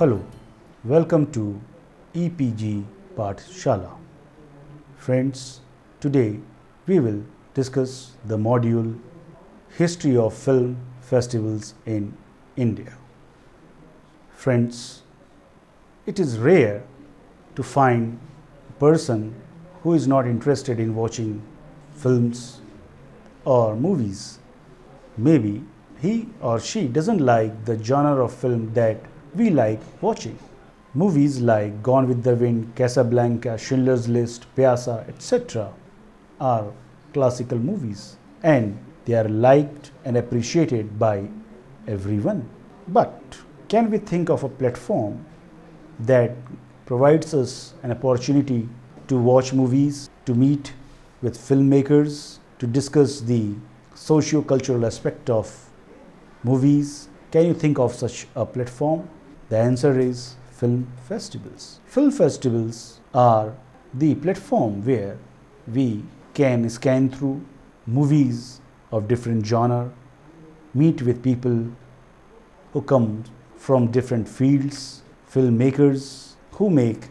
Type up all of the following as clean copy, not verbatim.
Hello, welcome to EPG Pathshala. Friends, today we will discuss the module History of Film Festivals in India. Friends, it is rare to find a person who is not interested in watching films or movies. Maybe he or she doesn't like the genre of film that we like watching. Movies like Gone with the Wind, Casablanca, Schindler's List, Pyasa, etc. are classical movies and they are liked and appreciated by everyone. But can we think of a platform that provides us an opportunity to watch movies, to meet with filmmakers, to discuss the socio-cultural aspect of movies? Can you think of such a platform? The answer is film festivals. Film festivals are the platform where we can scan through movies of different genre, meet with people who come from different fields, filmmakers who make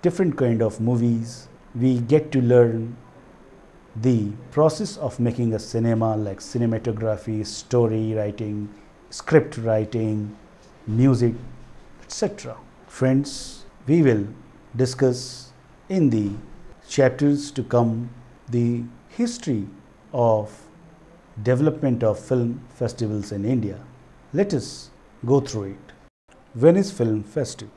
different kind of movies. We get to learn the process of making a cinema, like cinematography, story writing, script writing, music, etc. Friends, we will discuss in the chapters to come the history of development of film festivals in India. Let us go through it. Venice Film Festival.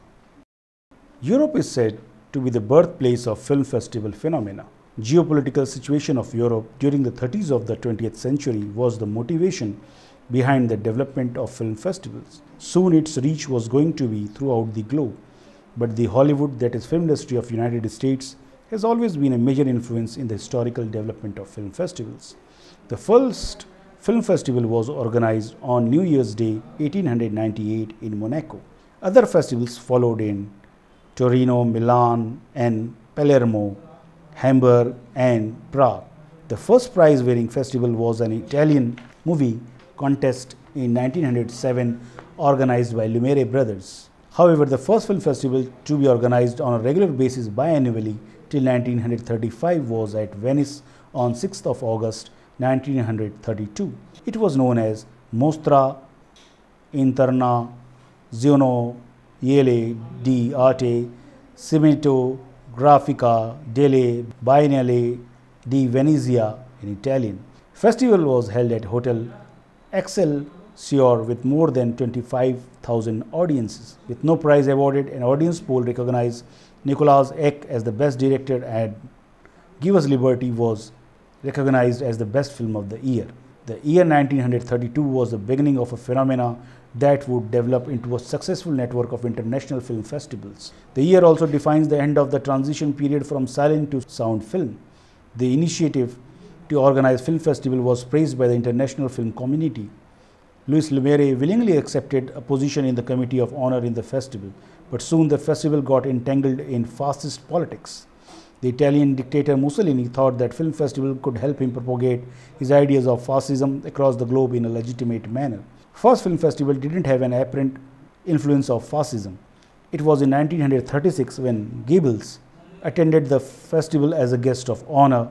Europe is said to be the birthplace of film festival phenomena. Geopolitical situation of Europe during the 30s of the 20th century was the motivation behind the development of film festivals. Soon its reach was going to be throughout the globe. But the Hollywood, that is film industry of United States, has always been a major influence in the historical development of film festivals. The first film festival was organized on New Year's Day 1898 in Monaco. Other festivals followed in Torino, Milan and Palermo, Hamburg and Prague. The first prize-winning festival was an Italian movie contest in 1907 organized by Lumiere Brothers. However, the first film festival to be organized on a regular basis biannually till 1935 was at Venice on 6th of August 1932. It was known as Mostra Internazionale di Arte Cinematografica delle Biennale di Venezia in Italian. Festival was held at Hotel Excelsior with more than 25,000 audiences. With no prize awarded, an audience poll recognized Nicolas Eck as the best director and Give Us Liberty was recognized as the best film of the year. The year 1932 was the beginning of a phenomena that would develop into a successful network of international film festivals. The year also defines the end of the transition period from silent to sound film. The initiative to organize film festival was praised by the international film community. Louis Lumiere willingly accepted a position in the Committee of Honor in the festival, but soon the festival got entangled in fascist politics. The Italian dictator Mussolini thought that film festival could help him propagate his ideas of fascism across the globe in a legitimate manner. First film festival didn't have an apparent influence of fascism. It was in 1936 when Goebbels attended the festival as a guest of honor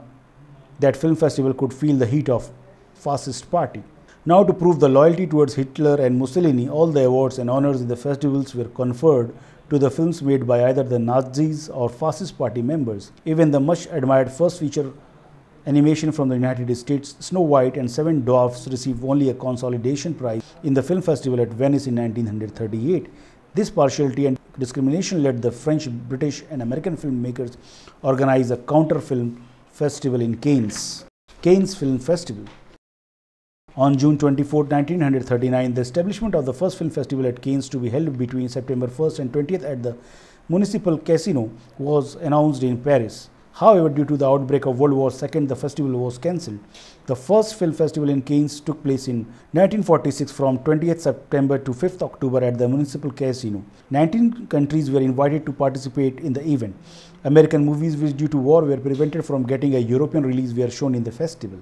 that film festival could feel the heat of fascist party. Now, to prove the loyalty towards Hitler and Mussolini, all the awards and honors in the festivals were conferred to the films made by either the Nazis or fascist party members. Even the much admired first feature animation from the United States, Snow White and Seven Dwarfs, received only a consolidation prize in the film festival at Venice in 1938. This partiality and discrimination led the French, British and American filmmakers organize a counter film festival in Cannes. Cannes Film Festival. On June 24, 1939, the establishment of the first film festival at Cannes, to be held between September 1st and 20th at the Municipal Casino, was announced in Paris. However, due to the outbreak of World War II, the festival was cancelled. The first film festival in Cannes took place in 1946 from 20th September to 5th October at the Municipal Casino. 19 countries were invited to participate in the event. American movies which due to war were prevented from getting a European release were shown in the festival.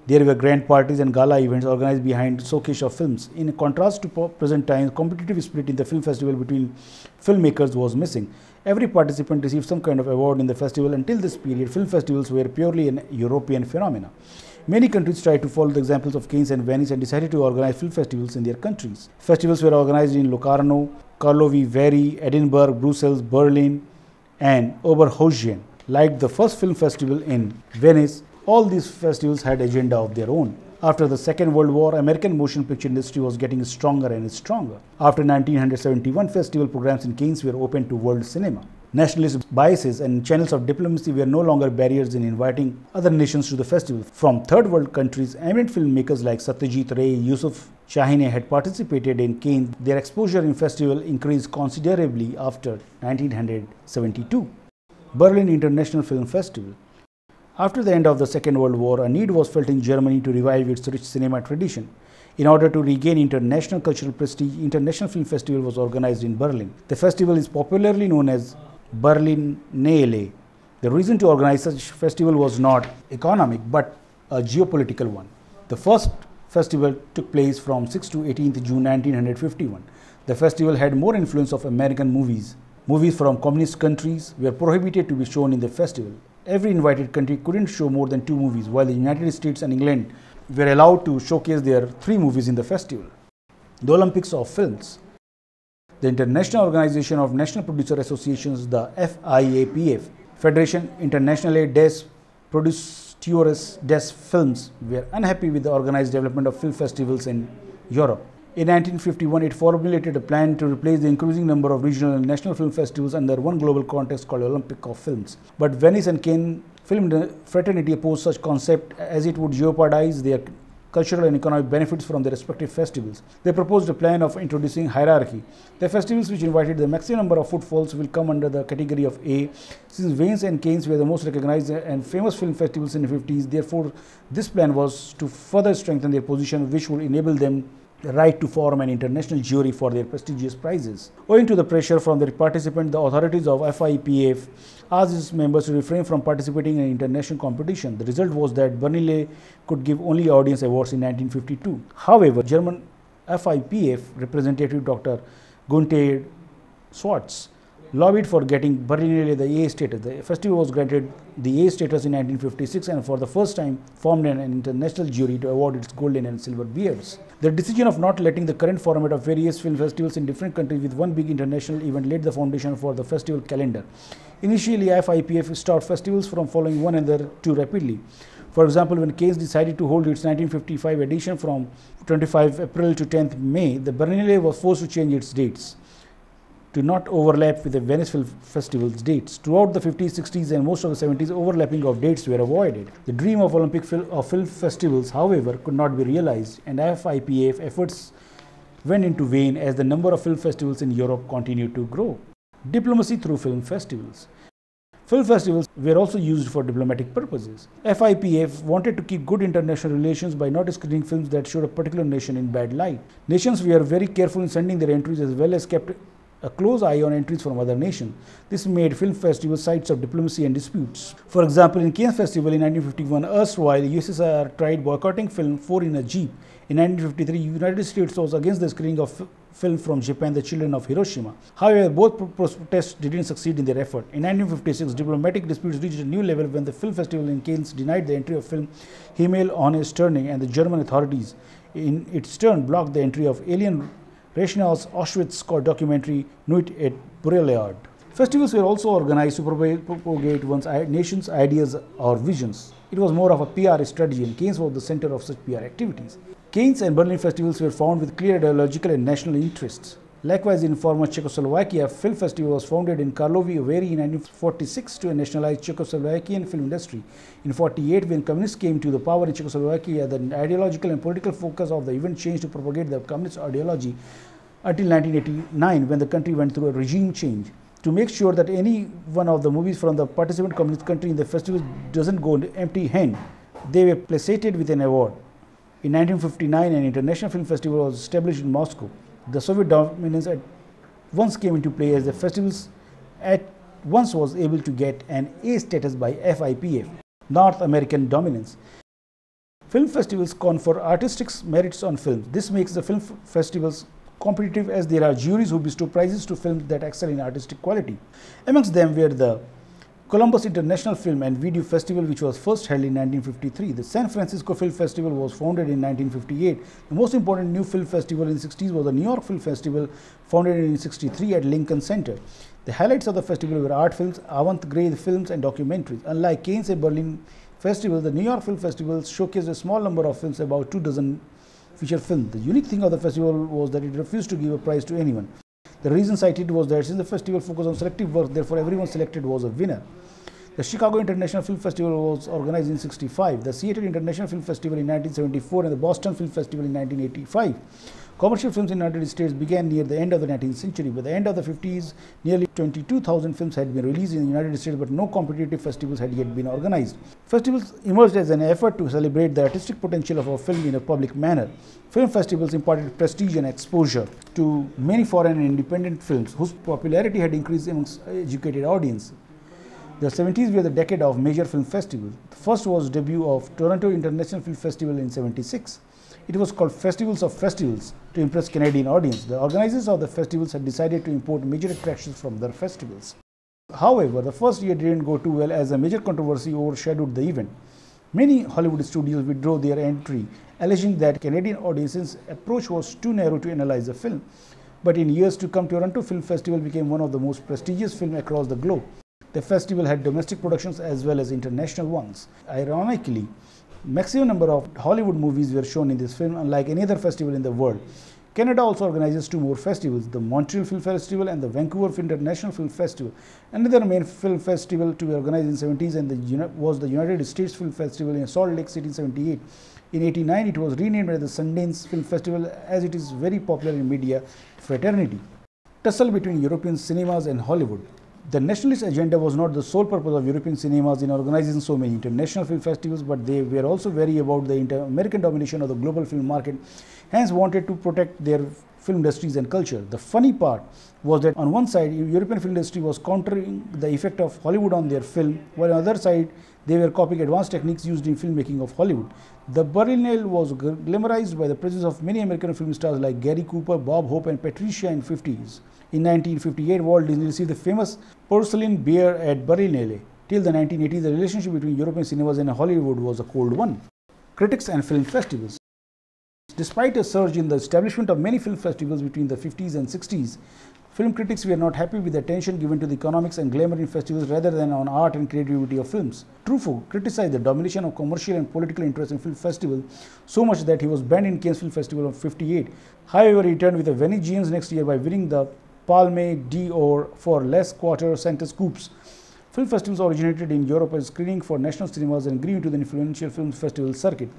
There were grand parties and gala events organized behind showcase of films. In contrast to present times, competitive spirit in the film festival between filmmakers was missing. Every participant received some kind of award in the festival. Until this period, film festivals were purely an European phenomenon. Many countries tried to follow the examples of Cannes and Venice and decided to organize film festivals in their countries. Festivals were organized in Locarno, Karlovy Vary, Edinburgh, Brussels, Berlin, and Oberhausen. Like the first film festival in Venice, all these festivals had agenda of their own. After the Second World War, American motion picture industry was getting stronger and stronger. After 1971, festival programs in Cannes were open to world cinema. Nationalist biases and channels of diplomacy were no longer barriers in inviting other nations to the festival. From third world countries, eminent filmmakers like Satyajit Ray, Yusuf Shahine had participated in Cannes. Their exposure in festival increased considerably after 1972. Berlin International Film Festival. After the end of the Second World War, a need was felt in Germany to revive its rich cinema tradition. In order to regain international cultural prestige, International Film Festival was organized in Berlin. The festival is popularly known as Berlinale. The reason to organize such festival was not economic but a geopolitical one. The first festival took place from 6th to 18th June 1951. The festival had more influence of American movies. Movies from communist countries were prohibited to be shown in the festival. Every invited country couldn't show more than 2 movies, while the United States and England were allowed to showcase their 3 movies in the festival. The Olympics of Films. The International Organization of National Producer Associations, the FIAPF, Fédération Internationale des Producteurs des Films, were unhappy with the organized development of film festivals in Europe. In 1951, it formulated a plan to replace the increasing number of regional and national film festivals under one global context called Olympic of Films. But Venice and Cannes film fraternity opposed such concept as it would jeopardize their cultural and economic benefits from their respective festivals. They proposed a plan of introducing hierarchy. The festivals which invited the maximum number of footfalls will come under the category of A. Since Venice and Cannes were the most recognized and famous film festivals in the 50s, therefore this plan was to further strengthen their position, which would enable them the right to form an international jury for their prestigious prizes. Owing to the pressure from the participants, the authorities of FIPF asked its members to refrain from participating in international competition. The result was that Berlinale could give only audience awards in 1952. However, German FIPF representative Dr. Gunther Schwarz lobbied for getting Berlinale the A status. The festival was granted the A status in 1956 and for the first time formed an international jury to award its golden and silver bears. The decision of not letting the current format of various film festivals in different countries with one big international event laid the foundation for the festival calendar. Initially, FIPF stopped festivals from following one another too rapidly. For example, when Cannes decided to hold its 1955 edition from 25 April to 10th May, the Berlinale was forced to change its dates to not overlap with the Venice Film Festival's dates. Throughout the 50s, 60s and most of the 70s, overlapping of dates were avoided. The dream of Olympic film festivals, however, could not be realized, and FIPF efforts went into vain as the number of film festivals in Europe continued to grow. Diplomacy through film festivals. Film festivals were also used for diplomatic purposes. FIPF wanted to keep good international relations by not screening films that showed a particular nation in bad light. Nations were very careful in sending their entries as well as kept a close eye on entries from other nations. This made film festivals sites of diplomacy and disputes. For example, in Cannes Festival in 1951, erstwhile USSR tried boycotting film Four in a Jeep. In 1953, United States was against the screening of film from Japan, The Children of Hiroshima. However, both protests didn't succeed in their effort. In 1956, diplomatic disputes reached a new level when the film festival in Cannes denied the entry of film Himmel ohne Sternen, and the German authorities, in its turn, blocked the entry of Alien Reichenau's Auschwitz documentary Nuit et Brûlade. Festivals were also organized to propagate one's nation's ideas or visions. It was more of a PR strategy, and Cannes was the center of such PR activities. Cannes and Berlin festivals were found with clear ideological and national interests. Likewise, in former Czechoslovakia, film festival was founded in Karlovy Vary in 1946 to nationalize Czechoslovakian film industry. In 1948, when communists came to the power in Czechoslovakia, the ideological and political focus of the event changed to propagate the communist ideology until 1989, when the country went through a regime change. To make sure that any one of the movies from the participant communist country in the festival doesn't go empty-handed, they were placated with an award. In 1959, an international film festival was established in Moscow. The Soviet dominance at once came into play as the festivals at once was able to get an A status by FIPF, North American dominance. Film festivals confer artistic merits on films. This makes the film festivals competitive as there are juries who bestow prizes to films that excel in artistic quality. Amongst them were the Columbus International Film and Video Festival, which was first held in 1953. The San Francisco Film Festival was founded in 1958. The most important new film festival in the 60s was the New York Film Festival, founded in 1963 at Lincoln Center. The highlights of the festival were art films, avant-garde films, and documentaries. Unlike Cannes and Berlin festivals, the New York Film Festival showcased a small number of films, about 24 feature films. The unique thing of the festival was that it refused to give a prize to anyone. The reason cited was that since the festival focused on selective work, therefore everyone selected was a winner. The Chicago International Film Festival was organized in 1965, the Seattle International Film Festival in 1974, and the Boston Film Festival in 1985. Commercial films in the United States began near the end of the 19th century. By the end of the 50s, nearly 22,000 films had been released in the United States, but no competitive festivals had yet been organized. Festivals emerged as an effort to celebrate the artistic potential of a film in a public manner. Film festivals imparted prestige and exposure to many foreign and independent films, whose popularity had increased amongst educated audiences. The 70s were the decade of major film festivals. The first was the debut of Toronto International Film Festival in 1976. It was called Festivals of Festivals to impress Canadian audience. The organizers of the festivals had decided to import major attractions from their festivals. However, the first year didn't go too well as a major controversy overshadowed the event. Many Hollywood studios withdrew their entry, alleging that Canadian audiences' approach was too narrow to analyze the film. But in years to come, Toronto Film Festival became one of the most prestigious films across the globe. The festival had domestic productions as well as international ones. Ironically, maximum number of Hollywood movies were shown in this film, unlike any other festival in the world. Canada also organizes two more festivals, the Montreal Film Festival and the Vancouver International Film Festival. Another main film festival to be organized in the 70s was the United States Film Festival in Salt Lake City in 1978. In 1989, it was renamed as the Sundance Film Festival as it is very popular in media fraternity. Tussle between European cinemas and Hollywood. The nationalist agenda was not the sole purpose of European cinemas in organizing so many international film festivals, but they were also wary about the American domination of the global film market, hence wanted to protect their film industries and culture. The funny part was that on one side, European film industry was countering the effect of Hollywood on their film, while on the other side, they were copying advanced techniques used in filmmaking of Hollywood. The Berlinale was glamorized by the presence of many American film stars like Gary Cooper, Bob Hope, and Patricia in the 50s. In 1958, Walt Disney received the famous porcelain bear at Berlinale. Till the 1980s, the relationship between European cinemas and Hollywood was a cold one. Critics and film festivals. Despite a surge in the establishment of many film festivals between the 50s and 60s, film critics were not happy with the attention given to the economics and glamour in festivals rather than on art and creativity of films. Truffaut criticized the domination of commercial and political interest in film festivals so much that he was banned in Cannes Film Festival of 1958. However, he returned with the Venetians next year by winning the Palme d'Or for Les Quatre Cents Coups. Film festivals originated in Europe as screening for national cinemas and grew into the influential film festival circuit.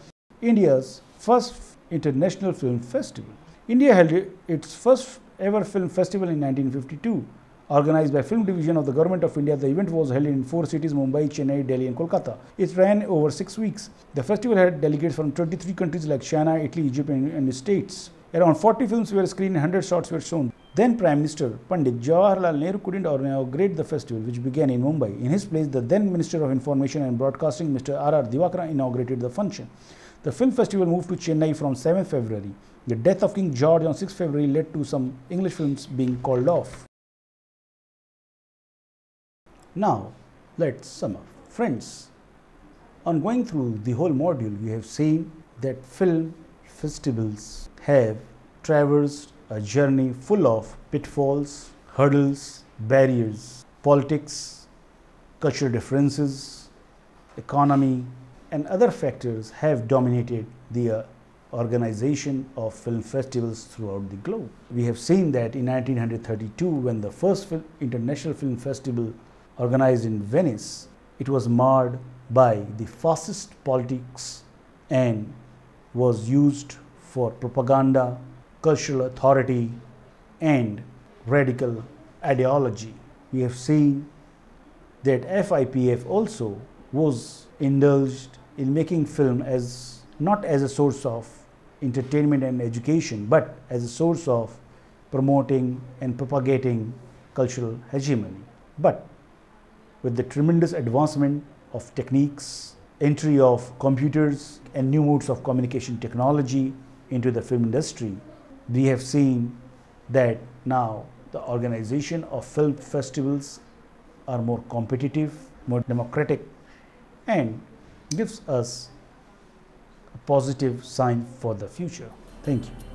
India's first international film festival. India held its first ever film festival in 1952. Organized by Film Division of the Government of India, the event was held in 4 cities: Mumbai, Chennai, Delhi, and Kolkata. It ran over 6 weeks. The festival had delegates from 23 countries like China, Italy, Egypt, and the States. Around 40 films were screened and 100 shots were shown. Then Prime Minister Pandit Jawaharlal Nehru couldn't inaugurate the festival, which began in Mumbai. In his place, the then Minister of Information and Broadcasting, Mr. R.R. Divakara, inaugurated the function. The film festival moved to Chennai from 7th February. The death of King George on 6th February led to some English films being called off. Now, let's sum up. Friends, on going through the whole module, we have seen that film festivals have traversed a journey full of pitfalls, hurdles, barriers, politics, cultural differences, economy, and other factors have dominated the organization of film festivals throughout the globe. We have seen that in 1932, when the first International Film Festival organized in Venice, it was marred by the fascist politics and was used for propaganda, cultural authority, and radical ideology. We have seen that FIPF also was indulged in making film as not as a source of entertainment and education, but as a source of promoting and propagating cultural hegemony. But with the tremendous advancement of techniques entry of computers and new modes of communication technology into the film industry, we have seen that now the organization of film festivals are more competitive, more democratic, and gives us a positive sign for the future. Thank you.